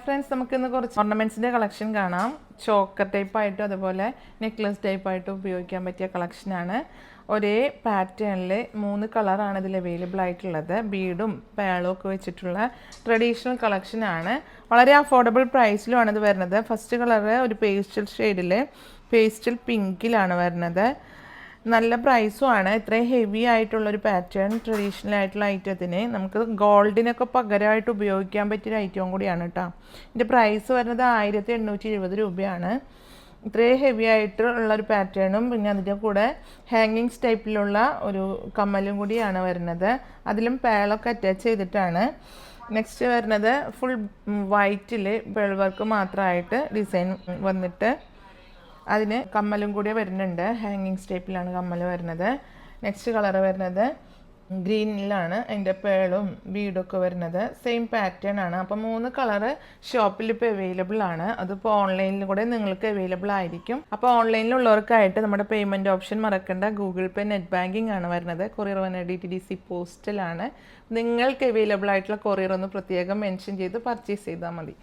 Friends, നമുക്കിന്ന് കുറച്ച് ഓർണമെൻറ്റ്സിൻ്റെ collection കാണാം. ചോക്കർ ടൈപ്പായിട്ടും അതുപോലെ നെക്ലസ് ടൈപ്പായിട്ടും ഉപയോഗിക്കാൻ പറ്റിയ കളക്ഷനാണ്. ഒരേ പാറ്റേണിൽ 3 കളറാണ് ഇതിൽ അവൈലബിൾ ആയിട്ടുള്ളത്. ബീഡും പേളും ഒക്കെ വെച്ചിട്ടുള്ള ട്രഡീഷണൽ കളക്ഷനാണ്. വളരെ അഫോർഡബിൾ പ്രൈസിലുമാണ് ഇത് വരുന്നത്. ഫസ്റ്റ് കളറ് ഒരു പേസ്റ്റൽ ഷെയ്ഡിൽ പേസ്റ്റൽ പിങ്കിലാണ് വരുന്നത്. നല്ല പ്രൈസുമാണ്. ഇത്രയും ഹെവി ആയിട്ടുള്ളൊരു പാറ്റേൺ ട്രഡീഷണൽ ആയിട്ടുള്ള ഐറ്റത്തിന് നമുക്ക് ഗോൾഡിനൊക്കെ പകരമായിട്ട് ഉപയോഗിക്കാൻ പറ്റിയൊരു ഐറ്റവും കൂടിയാണ് കേട്ടോ. ഇതിൻ്റെ പ്രൈസ് വരുന്നത് 1870 രൂപയാണ്. ഇത്രയും ഹെവി ആയിട്ടുള്ളൊരു പാറ്റേണും പിന്നെ അതിൻ്റെ കൂടെ ഹാങ്ങിങ്സ് ടൈപ്പിലുള്ള ഒരു കമ്മലും കൂടിയാണ് വരുന്നത്. അതിലും പേളൊക്കെ അറ്റാച്ച് ചെയ്തിട്ടാണ്. നെക്സ്റ്റ് വരുന്നത് ഫുൾ വൈറ്റിൽ പേൾ വർക്ക് മാത്രമായിട്ട് ഡിസൈൻ വന്നിട്ട് അതിന് കമ്മലും കൂടി വരുന്നുണ്ട്. ഹാങ്ങിങ്സ് ടൈപ്പിലാണ് കമ്മൽ വരുന്നത്. നെക്സ്റ്റ് കളർ വരുന്നത് ഗ്രീനിലാണ് അതിൻ്റെ പേളും ബീഡൊക്കെ വരുന്നത്. സെയിം പാറ്റേൺ ആണ്. അപ്പോൾ 3 കളറ് ഷോപ്പിൽ ഇപ്പോൾ അവൈലബിൾ ആണ്. അതിപ്പോൾ ഓൺലൈനിൽ കൂടെ നിങ്ങൾക്ക് അവൈലബിൾ ആയിരിക്കും. അപ്പോൾ ഓൺലൈനിലുള്ളവർക്കായിട്ട് നമ്മുടെ പേയ്മെൻറ്റ് ഓപ്ഷൻ മറക്കേണ്ട. ഗൂഗിൾ പേ, നെറ്റ് ബാങ്കിങ് ആണ് വരുന്നത്. കൊറിയർ വന്ന DTDC പോസ്റ്റലാണ്. നിങ്ങൾക്ക് അവൈലബിൾ ആയിട്ടുള്ള കൊറിയർ ഒന്ന് പ്രത്യേകം മെൻഷൻ ചെയ്ത് പർച്ചേസ് ചെയ്താൽ മതി.